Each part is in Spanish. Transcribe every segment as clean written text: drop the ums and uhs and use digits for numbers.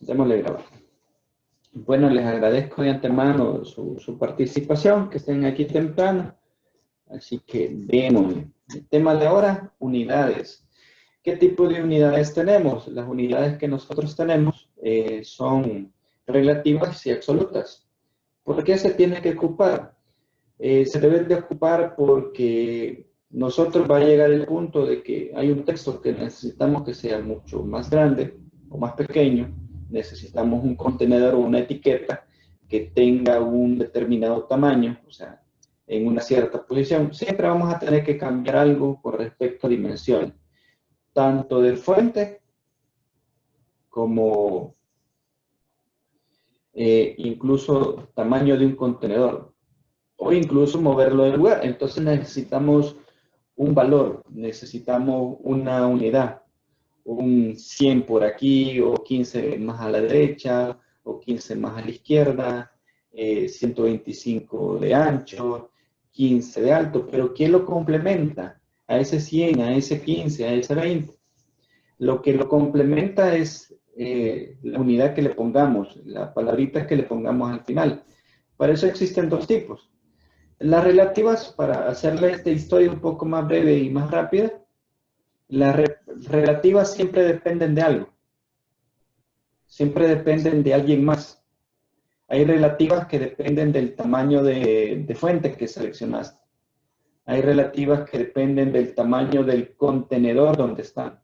Démosle grabar. Bueno, les agradezco de antemano su participación, que estén aquí temprano. Así que démosle. El tema de ahora, unidades. ¿Qué tipo de unidades tenemos? Las unidades que nosotros tenemos son relativas y absolutas. ¿Por qué se tiene que ocupar? Se deben de ocupar porque nosotros va a llegar el punto de que hay un texto que necesitamos que sea mucho más grande o más pequeño. Necesitamos un contenedor o una etiqueta que tenga un determinado tamaño, o sea, en una cierta posición. Siempre vamos a tener que cambiar algo con respecto a dimensiones, tanto de fuente como incluso tamaño de un contenedor, o incluso moverlo del lugar. Entonces necesitamos un valor, necesitamos una unidad, un 100 por aquí, o 15 más a la derecha, o 15 más a la izquierda, 125 de ancho, 15 de alto, pero ¿quién lo complementa? A ese 100, a ese 15, a ese 20. Lo que lo complementa es la unidad que le pongamos, la palabrita que le pongamos al final. Para eso existen dos tipos. Las relativas, para hacerle esta historia un poco más breve y más rápida, las relativas siempre dependen de algo. Siempre dependen de alguien más. Hay relativas que dependen del tamaño de fuente que seleccionaste. Hay relativas que dependen del tamaño del contenedor donde están.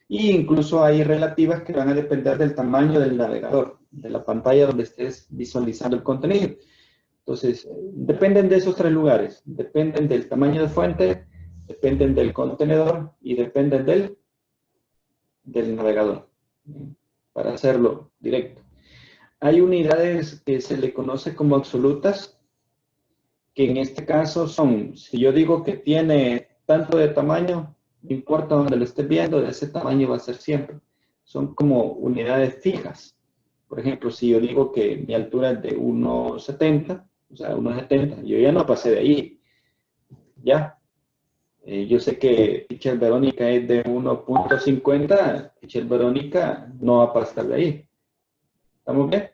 Y incluso hay relativas que van a depender del tamaño del navegador, de la pantalla donde estés visualizando el contenido. Entonces, dependen de esos tres lugares. Dependen del tamaño de fuente, dependen del contenedor y dependen del navegador, para hacerlo directo. Hay unidades que se le conoce como absolutas, que en este caso son, si yo digo que tiene tanto de tamaño, no importa donde lo estés viendo, de ese tamaño va a ser siempre. Son como unidades fijas. Por ejemplo, si yo digo que mi altura es de 1,70, o sea, 1,70, yo ya no pasé de ahí. Ya. Yo sé que Teacher Verónica es de 1,50, Teacher Verónica no va a pasar de ahí. ¿Estamos bien?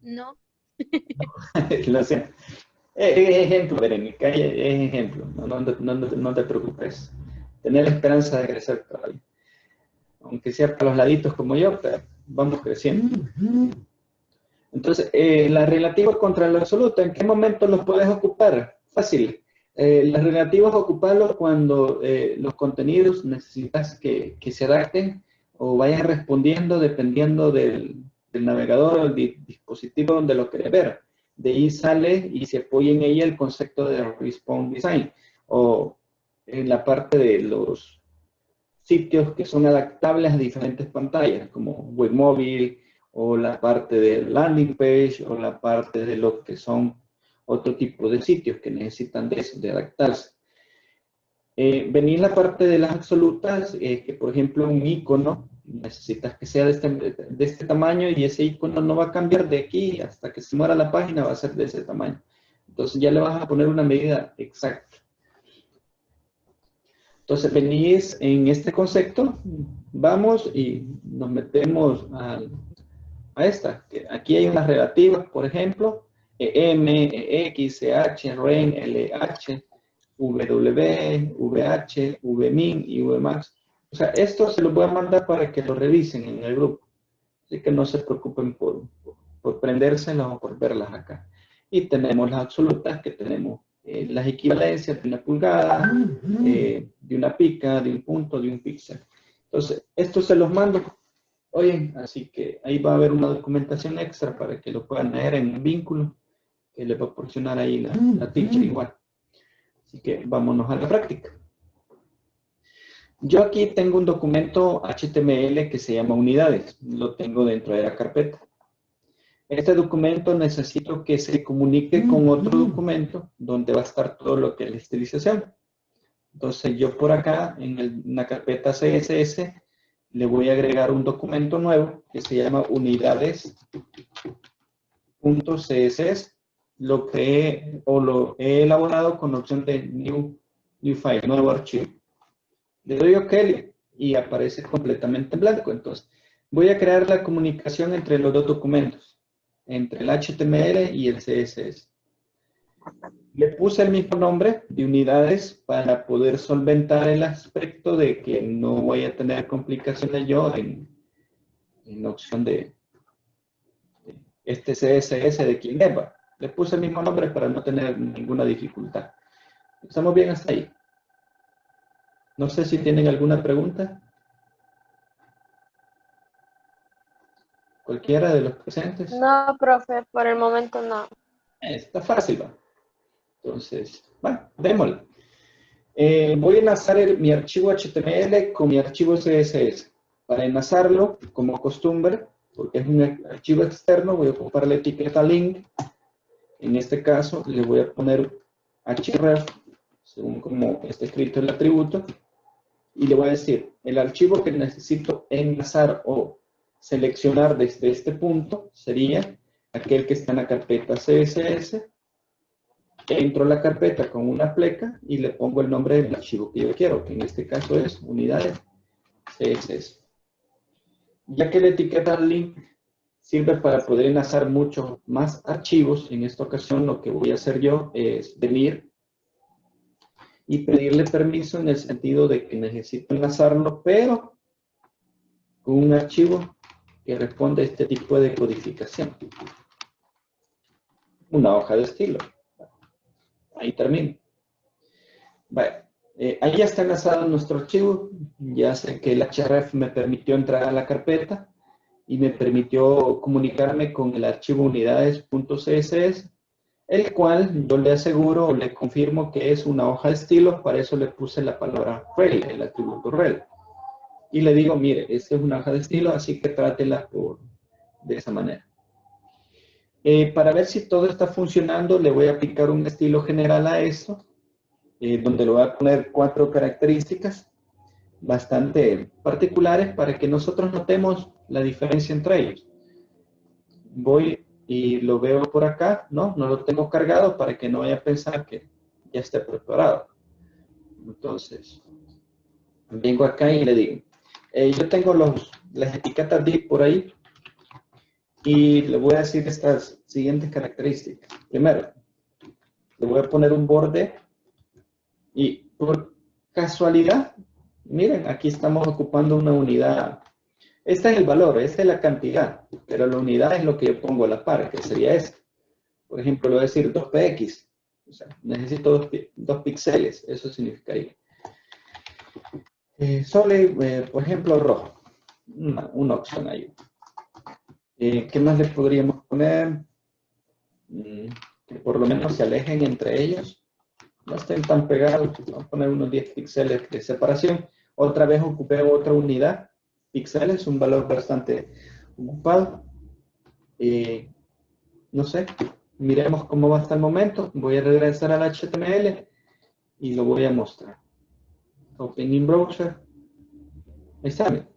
No. Lo sé. Ejemplo, Verónica, es ejemplo. No te preocupes. Tener la esperanza de crecer todavía. Aunque sea para los laditos como yo, pero vamos creciendo. Entonces, la relativa contra la absoluta, ¿en qué momento los puedes ocupar? Fácil. Las relativas ocuparlos cuando los contenidos necesitas que se adapten o vayan respondiendo dependiendo del navegador o del dispositivo donde lo quieres ver. De ahí sale y se apoya en ella el concepto de Response Design, o en la parte de los sitios que son adaptables a diferentes pantallas, como web móvil, o la parte de landing page, o la parte de lo que son otro tipo de sitios que necesitan de eso, de adaptarse. Venir la parte de las absolutas, que por ejemplo un icono, necesitas que sea de este tamaño, y ese icono no va a cambiar de aquí hasta que se muera la página, va a ser de ese tamaño. Entonces ya le vas a poner una medida exacta. Entonces venís en este concepto, vamos y nos metemos a esta. Aquí hay unas relativas, por ejemplo, EM, EX, EH, REN, LH, VW, VH, VMIN y VMAX. O sea, esto se los voy a mandar para que lo revisen en el grupo. Así que no se preocupen por prendérselas o por verlas acá. Y tenemos las absolutas, que tenemos las equivalencias de una pulgada, de una pica, de un punto, de un píxel. Entonces, esto se los mando. Oye, así que ahí va a haber una documentación extra para que lo puedan leer en un vínculo que le va a proporcionar ahí la teacher igual. Así que vámonos a la práctica. Yo aquí tengo un documento HTML que se llama unidades. Lo tengo dentro de la carpeta. Este documento necesito que se comunique con otro documento donde va a estar todo lo que es la estilización. Entonces yo por acá en la carpeta CSS le voy a agregar un documento nuevo que se llama unidades.css. Lo creé o lo he elaborado con la opción de New File, nuevo archivo. Le doy OK y aparece completamente en blanco. Entonces Voy a crear la comunicación entre los dos documentos, entre el HTML y el CSS. Le puse el mismo nombre de unidades para poder solventar el aspecto de que no voy a tener complicaciones yo en la opción de este CSS de Kineva. Le puse el mismo nombre para no tener ninguna dificultad. ¿Estamos bien hasta ahí? No sé si tienen alguna pregunta. ¿Cualquiera de los presentes? No, profe, por el momento no. Está fácil, ¿va? Entonces, bueno, démosle. Voy a enlazar mi archivo HTML con mi archivo CSS. Para enlazarlo, como costumbre, porque es un archivo externo, voy a ocupar la etiqueta link. En este caso, le voy a poner href, según como está escrito el atributo, y le voy a decir, el archivo que necesito enlazar o seleccionar desde este punto sería aquel que está en la carpeta CSS. Entro a la carpeta con una pleca y le pongo el nombre del archivo que yo quiero, que en este caso es unidades CSS. Ya que la etiqueta link sirve para poder enlazar muchos más archivos, en esta ocasión lo que voy a hacer yo es venir y pedirle permiso en el sentido de que necesito enlazarlo, pero con un archivo que responde a este tipo de codificación. Una hoja de estilo. Ahí termino. Vale. Ahí ya está enlazado nuestro archivo. Ya sé que el href me permitió entrar a la carpeta y me permitió comunicarme con el archivo unidades.css, el cual yo le aseguro o le confirmo que es una hoja de estilo. Para eso le puse la palabra rel, el atributo rel. Y le digo, mire, esta es una hoja de estilo, así que trátela de esa manera. Para ver si todo está funcionando, le voy a aplicar un estilo general a esto, donde le voy a poner 4 características bastante particulares para que nosotros notemos la diferencia entre ellos. Voy y lo veo por acá, no lo tengo cargado para que no vaya a pensar que ya esté preparado. Entonces, vengo acá y le digo, yo tengo las etiquetas div por ahí y le voy a decir estas siguientes características. Primero, le voy a poner un borde y por casualidad, miren, aquí estamos ocupando una unidad. Este es el valor, esta es la cantidad, pero la unidad es lo que yo pongo a la par, que sería esto. Por ejemplo, le voy a decir 2px, o sea, necesito 2 píxeles, eso significaría. Por ejemplo, rojo, una opción ahí. ¿Qué más le podríamos poner? Que por lo menos se alejen entre ellos, no estén tan pegados. Vamos a poner unos 10 píxeles de separación. Otra vez ocupé otra unidad, píxeles, un valor bastante ocupado. No sé, miremos cómo va hasta el momento. Voy a regresar al HTML y lo voy a mostrar. Open in browser. Ahí está.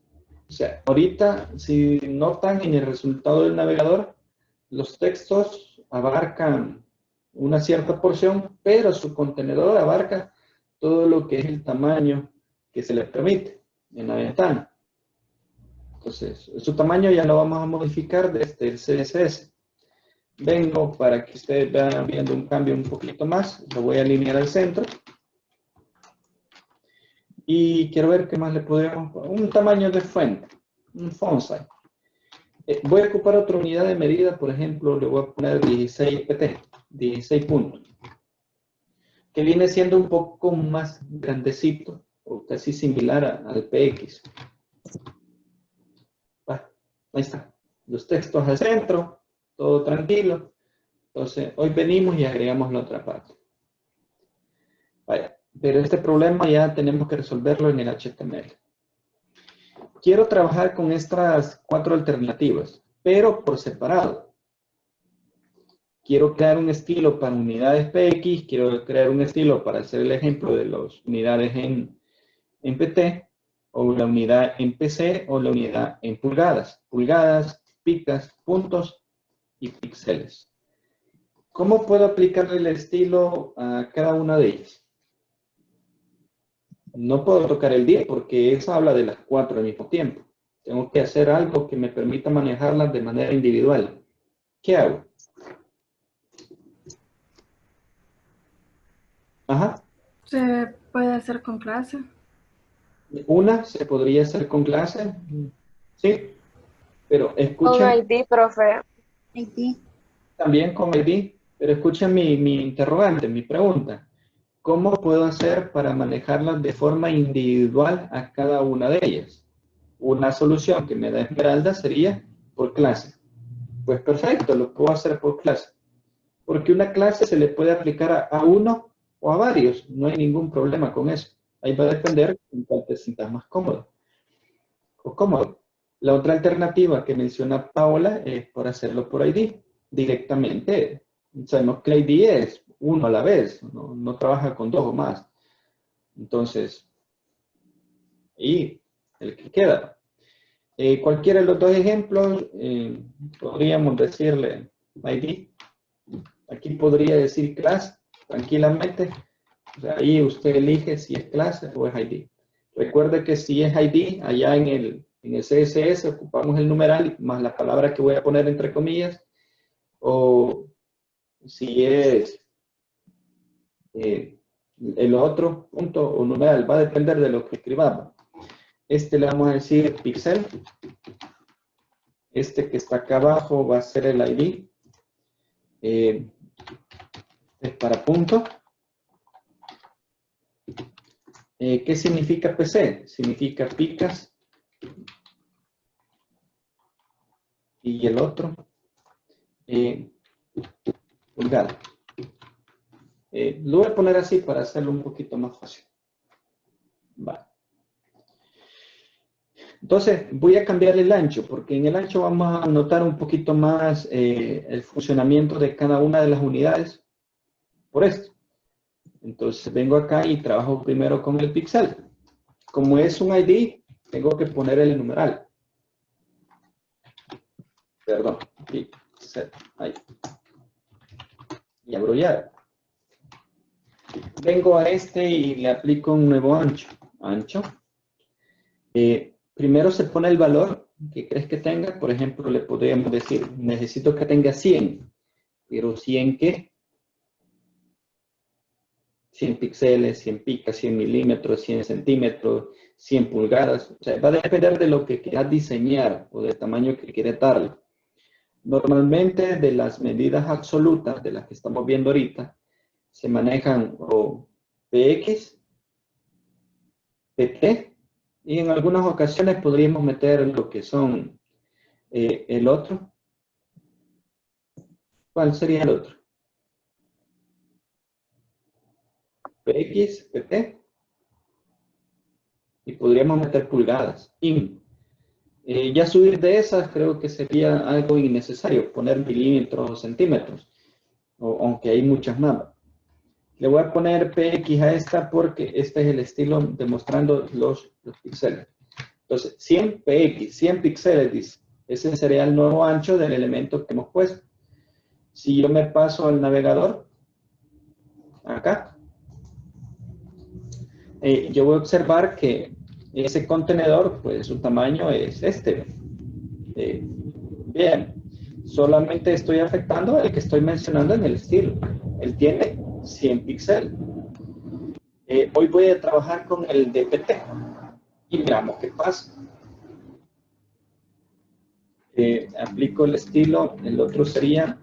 O sea, ahorita, si notan en el resultado del navegador, los textos abarcan una cierta porción, pero su contenedor abarca todo lo que es el tamaño que se le permite en la ventana. Entonces, su tamaño ya lo vamos a modificar desde el CSS. Vengo para que ustedes vean viendo un cambio un poquito más. Lo voy a alinear al centro. Y quiero ver qué más le podemos poner. Un tamaño de fuente, un font size. Voy a ocupar otra unidad de medida, por ejemplo, le voy a poner 16 pt, 16 puntos, que viene siendo un poco más grandecito, o casi similar al px. Ahí está, los textos al centro, todo tranquilo. Entonces, hoy venimos y agregamos la otra parte. Vaya, pero este problema ya tenemos que resolverlo en el HTML. Quiero trabajar con estas 4 alternativas, pero por separado. Quiero crear un estilo para unidades PX, quiero crear un estilo para hacer el ejemplo de las unidades en PT, o la unidad en PC, o la unidad en pulgadas. Pulgadas, picas, puntos y píxeles. ¿Cómo puedo aplicarle el estilo a cada una de ellas? No puedo tocar el 10 porque eso habla de las 4 al mismo tiempo. Tengo que hacer algo que me permita manejarlas de manera individual. ¿Qué hago? Ajá. Se puede hacer con clase. Una se podría hacer con clase, sí, pero Con escuchen ID, profe. Aquí. también con ID, pero escuchen mi interrogante, mi pregunta. ¿Cómo puedo hacer para manejarlas de forma individual a cada una de ellas? Una solución que me da Esmeralda sería por clase. Pues perfecto, lo puedo hacer por clase. Porque una clase se le puede aplicar a uno o a varios. No hay ningún problema con eso. Ahí va a depender en cuál te sientas más cómodo o cómodo. La otra alternativa que menciona Paola es por hacerlo por ID directamente. Sabemos que ID es uno a la vez, no trabaja con dos o más. Entonces, y el que queda. Cualquiera de los dos ejemplos, podríamos decirle ID. Aquí podría decir class tranquilamente. O sea, ahí usted elige si es clase o es ID. Recuerde que si es ID, allá en el CSS ocupamos el numeral más la palabra que voy a poner entre comillas. O si es el otro punto o numeral, va a depender de lo que escribamos. Este le vamos a decir pixel. Este que está acá abajo va a ser el ID. Es para punto. ¿Qué significa PC? Significa picas. Y el otro, pulgada. Lo voy a poner así para hacerlo un poquito más fácil. Vale. Entonces, voy a cambiar el ancho, porque en el ancho vamos a notar un poquito más el funcionamiento de cada una de las unidades por esto. Entonces, vengo acá y trabajo primero con el pixel. Como es un ID, tengo que poner el numeral. Perdón, pixel, ahí. Y abro ya. Vengo a este y le aplico un nuevo ancho. Ancho. Primero se pone el valor que crees que tenga. Por ejemplo, le podríamos decir, necesito que tenga 100. Pero 100 ¿qué? 100 píxeles, 100 picas, 100 milímetros, 100 centímetros, 100 pulgadas. O sea, va a depender de lo que quieras diseñar o del tamaño que quieras darle. Normalmente de las medidas absolutas de las que estamos viendo ahorita, se manejan o PX, PT, y en algunas ocasiones podríamos meter lo que son el otro. ¿Cuál sería el otro? PX, PT, y podríamos meter pulgadas. Ya subir de esas creo que sería algo innecesario, poner milímetros o centímetros, aunque hay muchas más. Le voy a poner PX a esta porque este es el estilo demostrando los píxeles. Entonces, 100 PX, 100 píxeles, dice. Ese sería el nuevo ancho del elemento que hemos puesto. Si yo me paso al navegador, acá, yo voy a observar que ese contenedor, pues su tamaño es este. Bien, solamente estoy afectando el que estoy mencionando en el estilo. Él tiene 100 píxeles. Hoy voy a trabajar con el DPT y veamos qué pasa. Aplico el estilo, el otro sería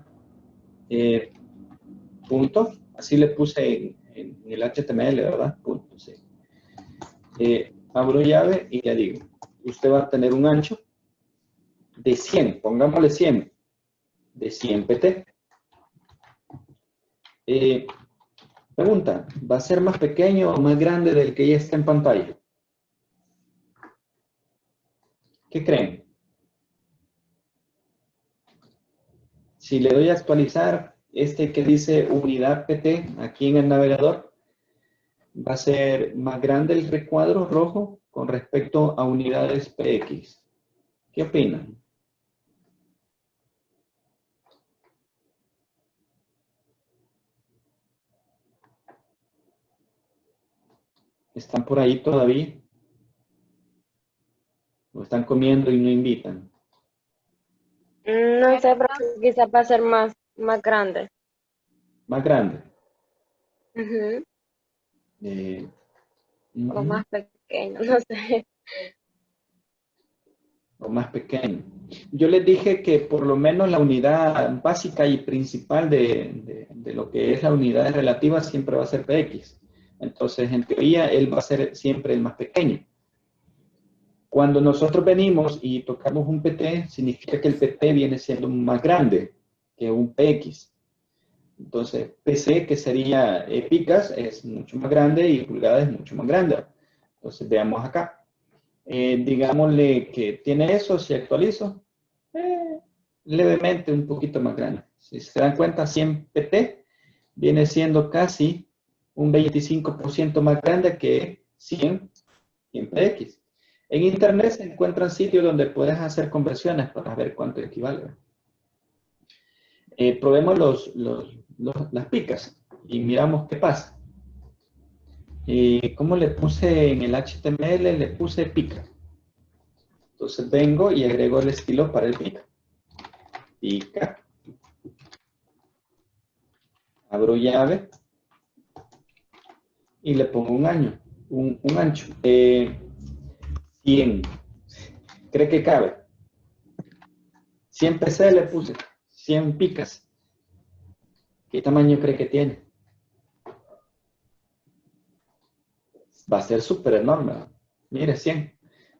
punto, así le puse en el HTML, ¿verdad? Punto, sí. Abro llave y ya digo, usted va a tener un ancho de 100, pongámosle 100, de 100 pt. Pregunta, ¿va a ser más pequeño o más grande del que ya está en pantalla? ¿Qué creen? Si le doy a actualizar, este que dice unidad PT aquí en el navegador, va a ser más grande el recuadro rojo con respecto a unidades PX. ¿Qué opinan? ¿Están por ahí todavía? ¿O están comiendo y no invitan? No sé, pero quizás va a ser más grande. Más grande. Ujú. Eh, O ujú, más pequeño, no sé. o más pequeño. Yo les dije que por lo menos la unidad básica y principal de lo que es la unidad relativa siempre va a ser Px. Entonces, en teoría, él va a ser siempre el más pequeño. Cuando nosotros venimos y tocamos un PT, significa que el PT viene siendo más grande que un PX. Entonces, PC, que sería picas, es mucho más grande y pulgada es mucho más grande. Entonces, veamos acá. Digámosle que tiene eso, si actualizo, levemente un poquito más grande. Si se dan cuenta, 100 PT viene siendo casi un 25% más grande que 100 PX. En Internet se encuentran sitios donde puedes hacer conversiones para ver cuánto equivale. Probemos las picas y miramos qué pasa. ¿Cómo le puse en el HTML? Le puse pica. Entonces vengo y agrego el estilo para el pica. Pica. Abro llave y le pongo un año, un ancho. 100. ¿Cree que cabe? 100 PC le puse. 100 picas. ¿Qué tamaño cree que tiene? Va a ser súper enorme. Mire, 100.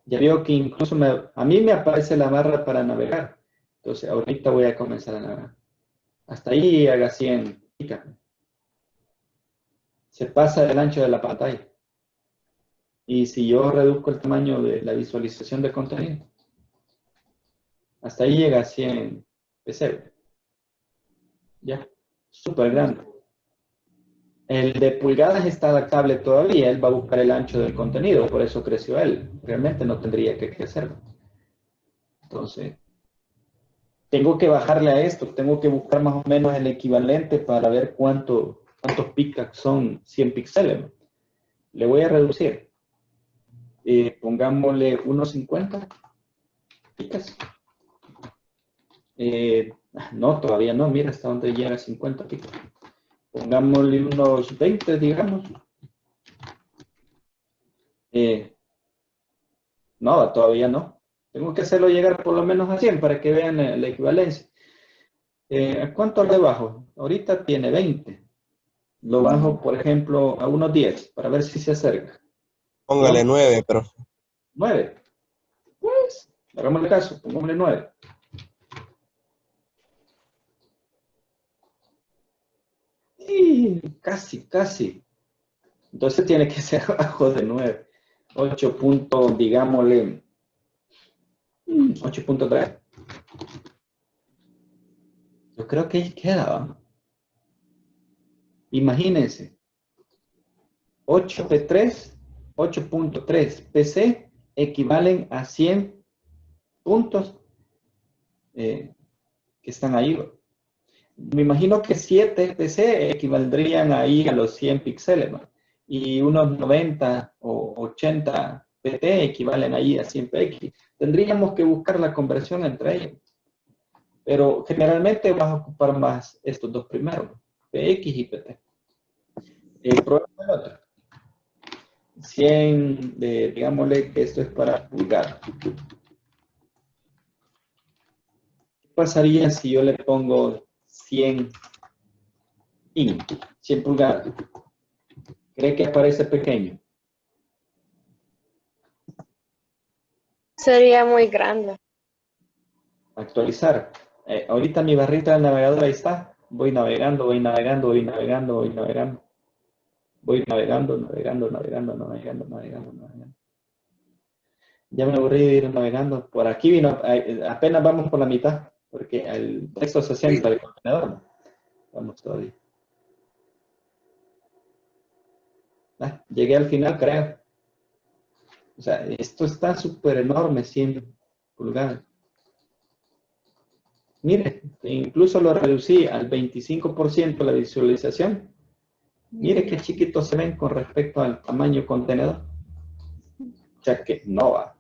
Ya veo que incluso a mí me aparece la barra para navegar. Entonces, ahorita voy a comenzar a navegar. Hasta ahí haga 100. Se pasa del ancho de la pantalla. Y si yo reduzco el tamaño de la visualización de contenido, hasta ahí llega a 100 PC. Ya, súper grande. El de pulgadas está adaptable todavía. Él va a buscar el ancho del contenido, por eso creció él. Realmente no tendría que crecerlo. Entonces, tengo que bajarle a esto, tengo que buscar más o menos el equivalente para ver cuántos píxeles son 100 píxeles. Le voy a reducir. Pongámosle unos 50 píxeles. No, todavía no, mira hasta dónde llega 50 píxeles. Pongámosle unos 20, digamos. No, todavía no. Tengo que hacerlo llegar por lo menos a 100 para que vean la equivalencia. ¿A cuánto le bajo? Ahorita tiene 20. Lo bajo, por ejemplo, a unos 10 para ver si se acerca. Póngale 9, pero 9. Pues, hagámosle caso, pongámosle 9. Y casi, casi. Entonces tiene que ser abajo de 9. 8 puntos, digámosle, 8.3. Yo creo que ahí queda, ¿no? Imagínense. 8P3, 8.3 PC equivalen a 100 puntos que están ahí. Me imagino que 7 PC equivaldrían ahí a los 100 píxeles, ¿no? Y unos 90 o 80 PT equivalen ahí a 100 PX. Tendríamos que buscar la conversión entre ellos. Pero generalmente vas a ocupar más estos dos primeros, PX y PT. Probemos el otro. 100, digámosle que esto es para pulgar. ¿Qué pasaría si yo le pongo 100 100 pulgadas? ¿Cree que aparece pequeño? Sería muy grande. Actualizar. Ahorita mi barrita del navegador ahí está. Voy navegando, voy navegando, voy navegando, voy navegando. Voy navegando, navegando, navegando, navegando, navegando, navegando. Ya me aburrí de ir navegando. Por aquí vino, apenas vamos por la mitad, porque el texto se centra del contenedor. ¿No? Vamos todavía. Llegué al final, creo. O sea, esto está súper enorme, 100 pulgadas. Mire, incluso lo reducí al 25% la visualización. Mire qué chiquitos se ven con respecto al tamaño contenedor. O sea que no va.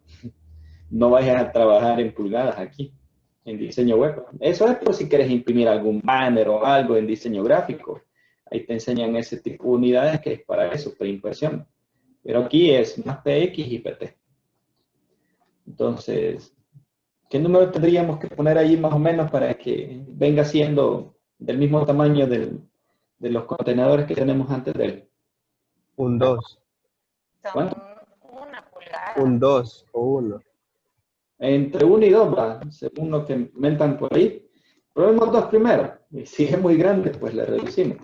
no vayas a trabajar en pulgadas aquí, en diseño web. Eso es por si quieres imprimir algún banner o algo en diseño gráfico. Ahí te enseñan ese tipo de unidades que es para eso, para impresión. Pero aquí es más PX y PT. Entonces, ¿qué número tendríamos que poner ahí más o menos para que venga siendo del mismo tamaño de los contenedores que tenemos antes de él? Un 2. Son ¿Cuánto? 1 pulgada. Un 2 o 1. Entre 1 y 2 va, según lo que mentan por ahí. Probemos 2 primero. Y si es muy grande, pues le reducimos.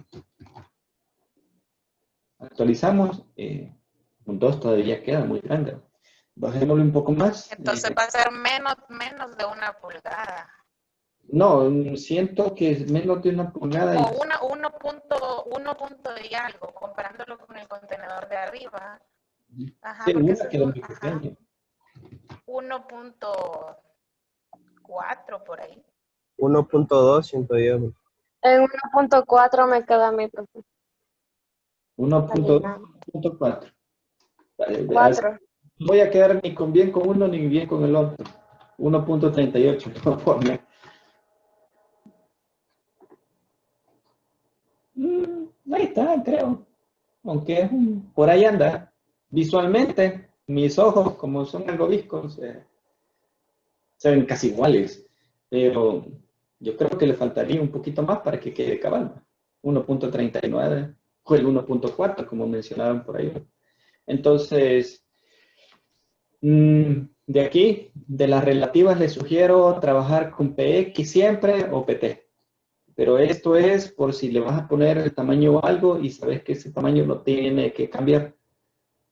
Actualizamos. Un 2 todavía queda muy grande. Bajémosle un poco más. Entonces va a ser menos de 1 pulgada. No, siento que es menos de 1 pulgada. O 1 punto y algo, comparándolo con el contenedor de arriba. Ajá, Sí, porque una quedó muy pequeña. 1.4 por ahí. 1.2 siento yo. En 1.4 me queda mi profe. 1.2, 1.4. 4. No voy a quedar ni con bien con uno ni bien con el otro. 1.38, por favor. Ahí está, creo. Aunque por ahí anda. Visualmente, mis ojos, como son algo viscos, se ven casi iguales. Pero yo creo que le faltaría un poquito más para que quede cabal. 1.39 o el 1.4, como mencionaron por ahí. Entonces, de aquí, de las relativas, les sugiero trabajar con PX siempre o PT. Pero esto es por si le vas a poner el tamaño o algo y sabes que ese tamaño no tiene que cambiar.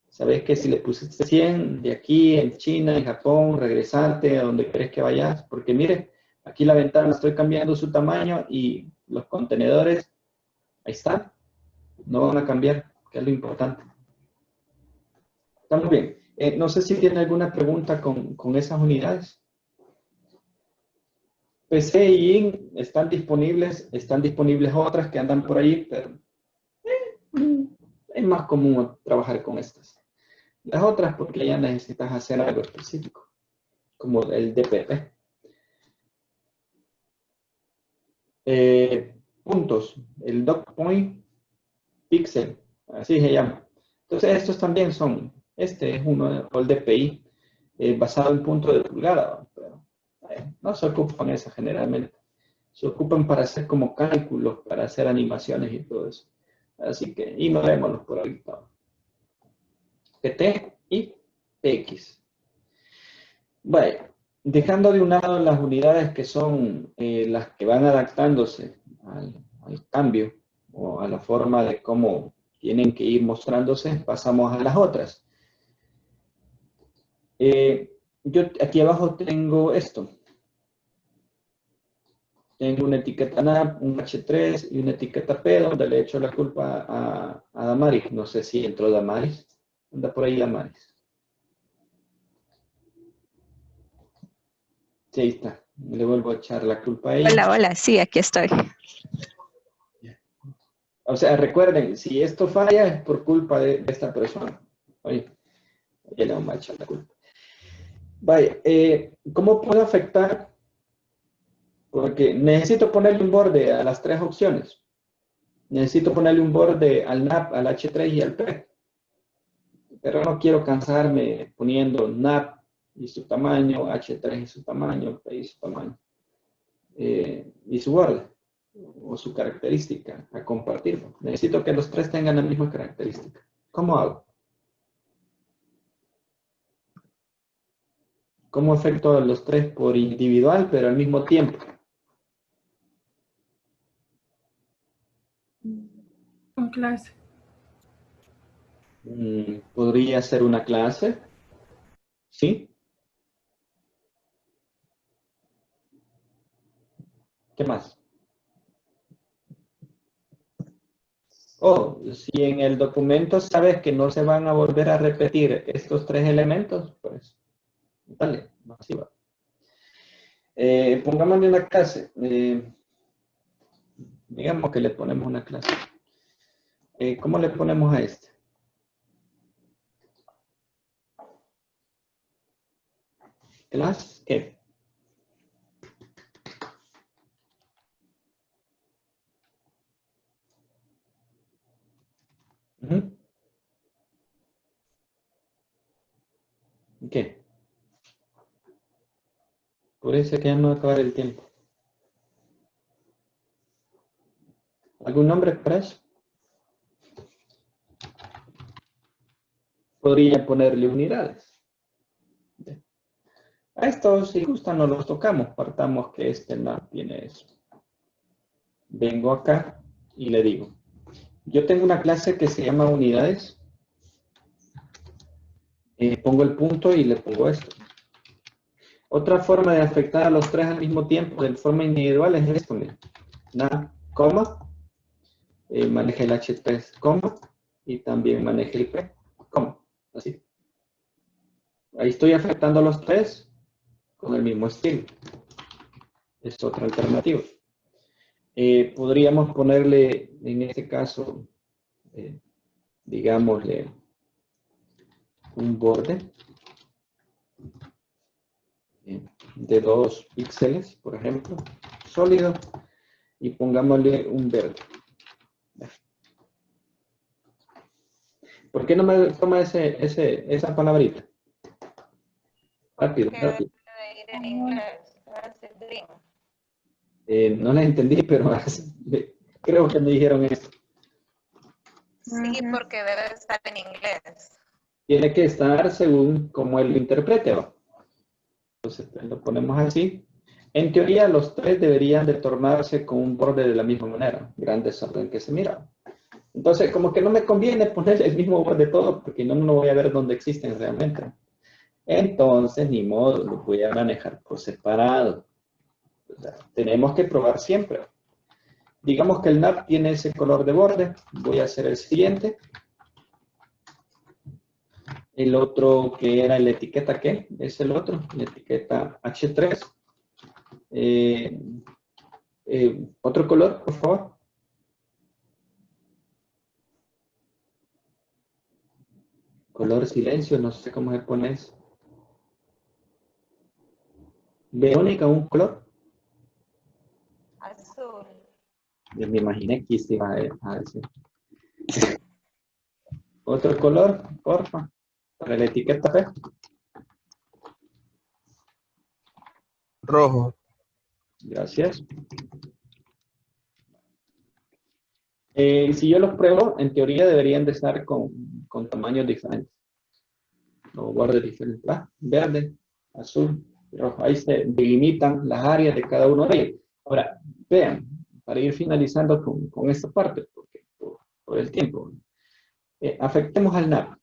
Sabes que si le pusiste 100 de aquí, en China, en Japón, regresante a donde crees que vayas. Porque mire, aquí la ventana estoy cambiando su tamaño y los contenedores, ahí están. No van a cambiar, que es lo importante. Está muy bien. No sé si tiene alguna pregunta con esas unidades. PC y IN están disponibles otras que andan por ahí, pero es más común trabajar con estas. Las otras porque ya necesitas hacer algo específico, como el DPP. Puntos, el dock point pixel, así se llama. Entonces estos también son, este es uno, o el DPI, basado en punto de pulgada, pero no se ocupan esas generalmente. Se ocupan para hacer como cálculos, para hacer animaciones y todo eso. Así que ignorémoslos por ahorita. PT y PX. Bueno, dejando de un lado las unidades que son las que van adaptándose al cambio o a la forma de cómo tienen que ir mostrándose, pasamos a las otras. Yo aquí abajo tengo esto. Tengo una etiqueta NAP, un H3 y una etiqueta P, donde le echo la culpa a Damaris. No sé si entró Damaris. Anda por ahí Damaris. Sí, ahí está. Le vuelvo a echar la culpa a ella. Hola, hola, sí, aquí estoy. O sea, recuerden, si esto falla es por culpa de esta persona. Oye, ya le vamos a echar la culpa. Vaya, ¿cómo puedo afectar? Porque necesito ponerle un borde a las tres opciones. Necesito ponerle un borde al NAP, al H3 y al P. Pero no quiero cansarme poniendo NAP y su tamaño, H3 y su tamaño, P y su tamaño. Y su borde o su característica a compartir. Necesito que los tres tengan la misma característica. ¿Cómo hago? ¿Cómo afecto a los tres por individual, pero al mismo tiempo? Con clase. ¿Podría ser una clase? ¿Sí? ¿Qué más? Oh, si en el documento sabes que no se van a volver a repetir estos tres elementos, pues, dale, así va. Pongámosle una clase. Digamos que le ponemos una clase. ¿Cómo le ponemos a este? class, ¿qué? Ujú. ¿Qué? Por eso que ya no va a acabar el tiempo. ¿Algún nombre para eso? Podría ponerle unidades. A estos, si gustan, no los tocamos. Partamos que este no tiene eso. Vengo acá y le digo, yo tengo una clase que se llama unidades. Pongo el punto y le pongo esto. Otra forma de afectar a los tres al mismo tiempo de forma individual es esto. Mira. Nada, coma, maneje el H3, coma, y también maneje el P, coma, así. Ahí estoy afectando a los tres con el mismo estilo. Es otra alternativa. Podríamos ponerle, en este caso, digámosle, un borde de 2 píxeles, por ejemplo, sólido, y pongámosle un verde. ¿Por qué no me toma esa palabrita? Rápido, Que rápido. debe ir en inglés. Hace dream. No la entendí, pero creo que me dijeron esto. Sí, porque debe estar en inglés. Tiene que estar según como él lo interprete, ¿va? Entonces lo ponemos así. En teoría, los tres deberían de tornarse con un borde de la misma manera. Gran desorden que se mira. Entonces, como que no me conviene poner el mismo borde todo, porque no voy a ver dónde existen realmente. Entonces, ni modo, lo voy a manejar por separado. O sea, tenemos que probar siempre. Digamos que el nav tiene ese color de borde. Voy a hacer el siguiente. El otro que era la etiqueta, ¿qué? Es el otro, la etiqueta H3. Otro color, por favor. Color silencio, no sé cómo se pone eso. Verónica, un color. Azul. Yo me imaginé que se iba a decir. Otro color, porfa, para la etiqueta P. Rojo. Gracias. Si yo los pruebo, en teoría deberían de estar con tamaños diferentes. O bordes diferentes. Verde, azul, rojo. Ahí se delimitan las áreas de cada uno de ellos. Ahora, vean, para ir finalizando con esta parte, porque por el tiempo. Afectemos al NAP.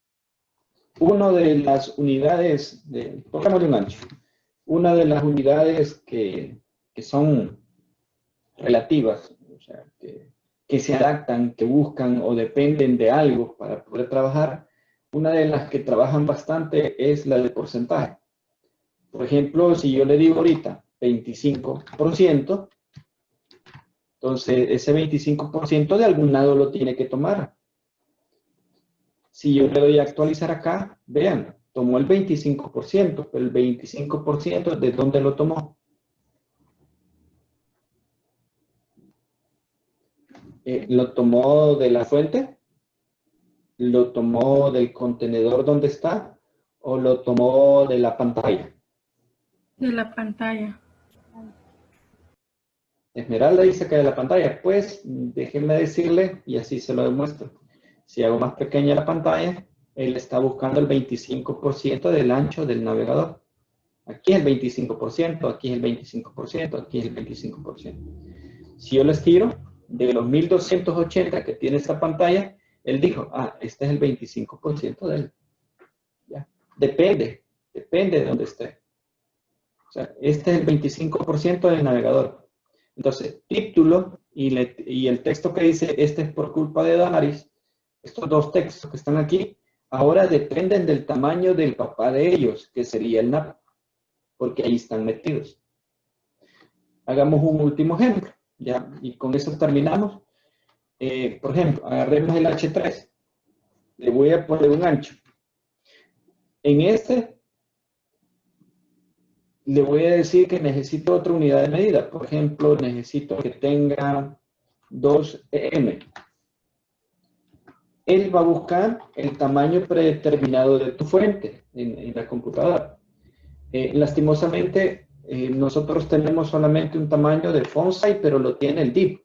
Una de las unidades, pongámosle un ancho. Una de las unidades que son relativas, o sea, que se adaptan, que buscan o dependen de algo para poder trabajar, una de las que trabajan bastante es la de porcentaje. Por ejemplo, si yo le digo ahorita 25%, entonces ese 25% de algún lado lo tiene que tomar. Si yo le doy a actualizar acá, vean, tomó el 25%, pero el 25% ¿de dónde lo tomó? ¿Lo tomó de la fuente? ¿Lo tomó del contenedor donde está? ¿O lo tomó de la pantalla? De la pantalla. Esmeralda dice que de la pantalla. Pues déjenme decirle, y así se lo demuestro. Si hago más pequeña la pantalla, él está buscando el 25% del ancho del navegador. Aquí es el 25%, aquí es el 25%, aquí es el 25%. Si yo les tiro de los 1280 que tiene esta pantalla, él dijo, este es el 25% de él. ¿Ya? Depende de dónde esté. O sea, este es el 25% del navegador. Entonces, título y el texto que dice, este es por culpa de Damaris, estos dos textos que están aquí, ahora dependen del tamaño del papá de ellos, que sería el NAP, porque ahí están metidos. Hagamos un último ejemplo, ¿ya? Y con eso terminamos. Por ejemplo, agarremos el H3. Le voy a poner un ancho. En este, le voy a decir que necesito otra unidad de medida. Por ejemplo, necesito que tenga 2 EM. Él va a buscar el tamaño predeterminado de tu fuente en la computadora. Lastimosamente, nosotros tenemos solamente un tamaño de font size, pero lo tiene el DIP.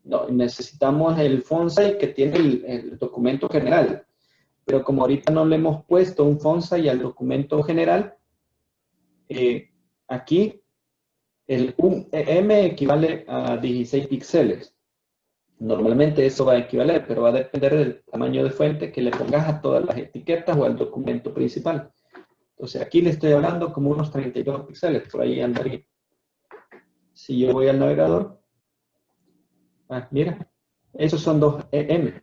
No, necesitamos el font size que tiene el documento general. Pero como ahorita no le hemos puesto un font size al documento general, aquí el M equivale a 16 píxeles. Normalmente eso va a equivaler, pero va a depender del tamaño de fuente que le pongas a todas las etiquetas o al documento principal. Entonces aquí le estoy hablando como unos 32 píxeles, por ahí andaría. Si yo voy al navegador, mira, esos son 2 EM.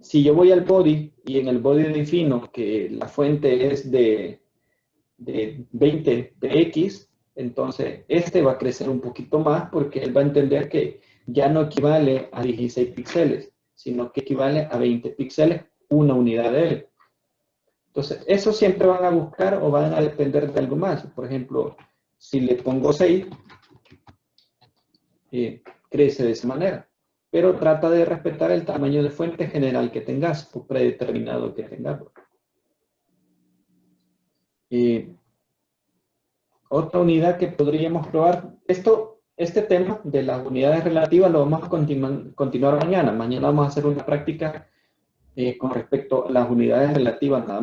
Si yo voy al body y en el body defino que la fuente es de 20 px, entonces este va a crecer un poquito más porque él va a entender que ya no equivale a 16 píxeles, sino que equivale a 20 píxeles una unidad de él. Entonces, eso siempre van a buscar o van a depender de algo más. Por ejemplo, si le pongo 6, crece de esa manera. Pero trata de respetar el tamaño de fuente general que tengas o predeterminado que tengas. Otra unidad que podríamos probar, este tema de las unidades relativas lo vamos a continuar mañana. Mañana vamos a hacer una práctica con respecto a las unidades relativas nada más.